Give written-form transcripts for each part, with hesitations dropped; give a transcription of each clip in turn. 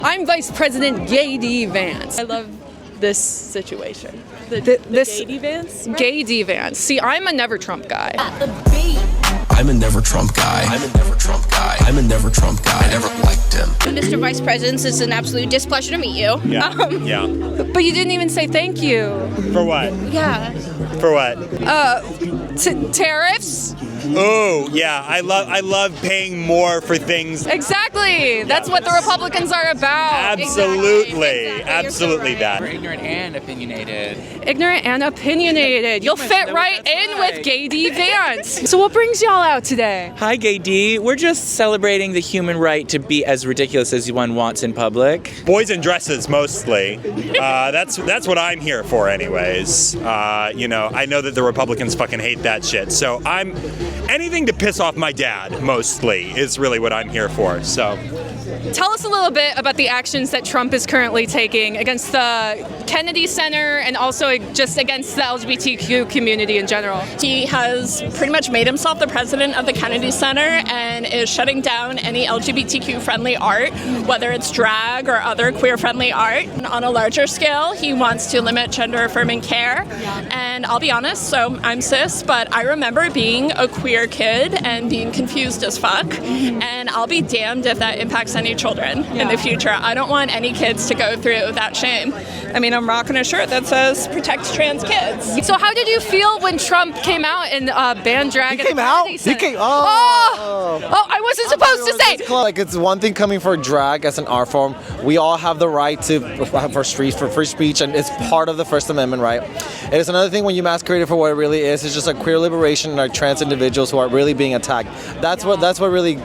I'm Vice President Gay Vance. I love this situation. This Gay Vance? Gay Vance. See, I'm a never Trump guy. I'm a never Trump guy. I'm a never Trump guy. I'm a never Trump guy. I never liked him. Mr. Vice President, it's an absolute displeasure to meet you. Yeah. But you didn't even say thank you. For what? Yeah. For what? Tariffs? Oh, yeah. I love paying more for things. Exactly. That's what the Republicans are about. Absolutely. Exactly. Absolutely that. We're ignorant and opinionated. Ignorant and opinionated. You'll fit right in with Gay Vance. So what brings y'all out today? Hi, Gay D. We're just celebrating the human right to be as ridiculous as one wants in public. Boys in dresses, mostly. That's what I'm here for, anyways. I know that the Republicans fucking hate that shit. So anything to piss off my dad, mostly, is really what I'm here for. So. Tell us a little bit about the actions that Trump is currently taking against the Kennedy Center and also just against the LGBTQ community in general. He has pretty much made himself the president of the Kennedy Center and is shutting down any LGBTQ-friendly art, whether it's drag or other queer-friendly art. On a larger scale, he wants to limit gender-affirming care. And I'll be honest, so I'm cis, but I remember being a queer kid and being confused as fuck. And I'll be damned if that impacts any children in the future. I don't want any kids to go through that shame. I mean, I'm rocking a shirt that says protect trans kids. So how did you feel when Trump came out and banned drag? He came out? He came. I wasn't supposed to say. Like, it's one thing coming for drag as an art form. We all have the right for free speech, and it's part of the First Amendment, right? It is another thing when you masquerade it for what it really is. It's just a queer liberation and our trans individuals who are really being attacked. That's what really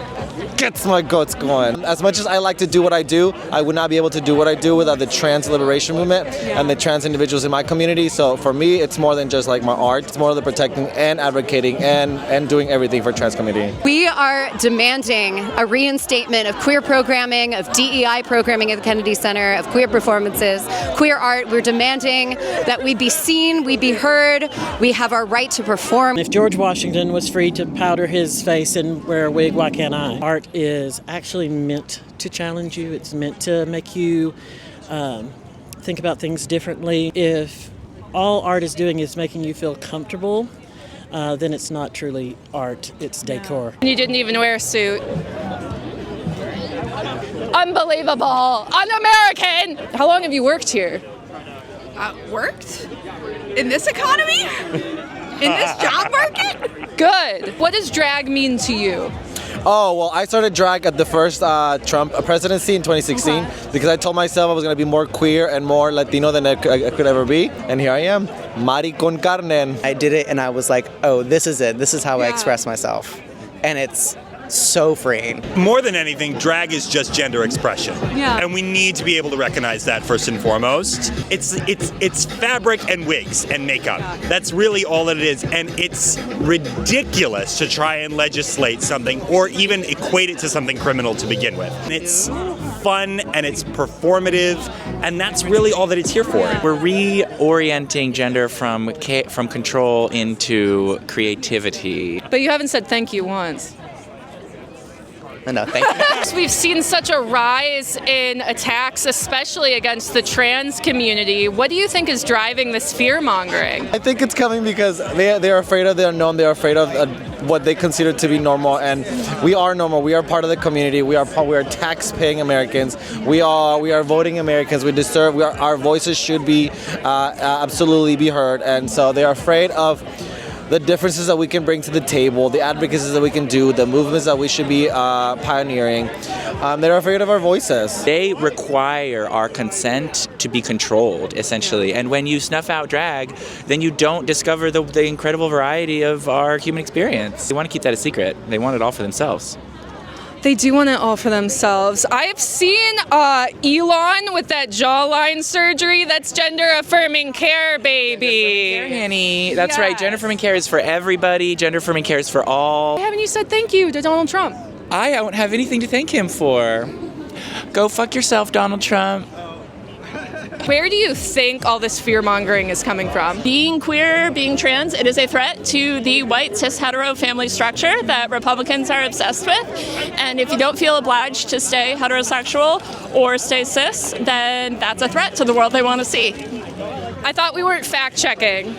gets my guts going. As much as I like to do what I do, I would not be able to do what I do without the trans liberation movement and the trans individuals in my community. So for me, it's more than just like my art. It's more of the protecting and advocating and doing everything for trans community. We are demanding a reinstatement of queer programming, of DEI programming at the Kennedy Center, of queer performances, queer art. We're demanding that we be seen, we be heard, we have our right to perform. If George Washington was free to powder his face and wear a wig, why can't I? Art is actually meant to challenge you. It's meant to make you think about things differently. If all art is doing is making you feel comfortable, then it's not truly art, it's decor. You didn't even wear a suit. Unbelievable. Un-American. How long have you worked here? Worked? In this economy? In this job market? Good. What does drag mean to you? Oh, well, I started drag at the first Trump presidency in 2016 because I told myself I was going to be more queer and more Latino than I could ever be. And here I am, Mari con carne. I did it and I was like, oh, this is it. This is how I express myself. And it's so freeing. More than anything, drag is just gender expression. Yeah. And we need to be able to recognize that first and foremost. It's fabric and wigs and makeup. That's really all that it is. And it's ridiculous to try and legislate something or even equate it to something criminal to begin with. And it's fun and it's performative, and that's really all that it's here for. We're reorienting gender from control into creativity. But you haven't said thank you once. No, thank you. We've seen such a rise in attacks, especially against the trans community. What do you think is driving this fear-mongering? I think it's coming because they're afraid of the unknown. They're afraid of what they consider to be normal, and we are normal. We are part of the community. We are tax-paying Americans. We are voting Americans. We deserve. Our voices should be absolutely be heard, and so they are afraid of the differences that we can bring to the table, the advocacies that we can do, the movements that we should be pioneering. They're afraid of our voices. They require our consent to be controlled, essentially. And when you snuff out drag, then you don't discover the incredible variety of our human experience. They want to keep that a secret. They want it all for themselves. They do want it all for themselves. I've seen Elon with that jawline surgery. That's gender-affirming care, baby. Care, Annie. That's right. Gender-affirming care is for everybody. Gender-affirming care is for all. Why haven't you said thank you to Donald Trump? I don't have anything to thank him for. Go fuck yourself, Donald Trump. Where do you think all this fear-mongering is coming from? Being queer, being trans, it is a threat to the white cis hetero family structure that Republicans are obsessed with. And if you don't feel obliged to stay heterosexual or stay cis, then that's a threat to the world they want to see. I thought we weren't fact-checking.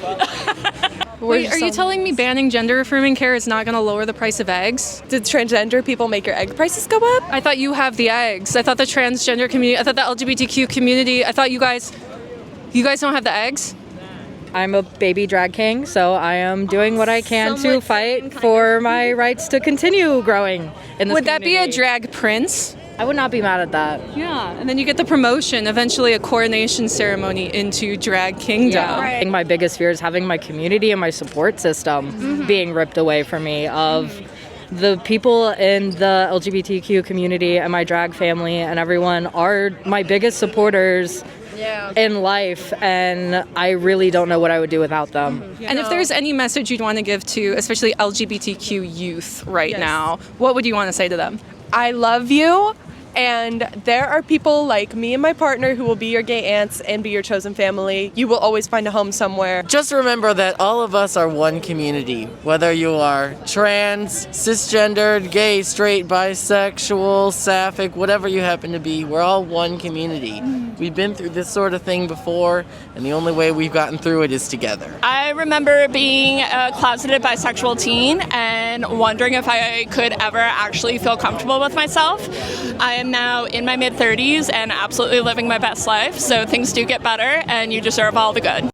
Wait, are you telling me banning gender-affirming care is not going to lower the price of eggs? Did transgender people make your egg prices go up? I thought you have the eggs. I thought the transgender community, I thought the LGBTQ community, I thought you guys don't have the eggs? I'm a baby drag king, so I am doing what I can to fight for my rights to continue growing in this Would that be a community. drag prince? I would not be mad at that. Yeah, and then you get the promotion, eventually a coronation ceremony into drag kingdom. Yeah. I think my biggest fear is having my community and my support system being ripped away from me of the people in the LGBTQ community and my drag family and everyone are my biggest supporters in life, and I really don't know what I would do without them. And if there's any message you'd want to give to especially LGBTQ youth right now, what would you want to say to them? I love you, and there are people like me and my partner who will be your gay aunts and be your chosen family. You will always find a home somewhere. Just remember that all of us are one community. Whether you are trans, cisgendered, gay, straight, bisexual, sapphic, whatever you happen to be, we're all one community. We've been through this sort of thing before, and the only way we've gotten through it is together. I remember being a closeted bisexual teen and wondering if I could ever actually feel comfortable with myself. I am now in my mid-30s and absolutely living my best life, so things do get better, and you deserve all the good.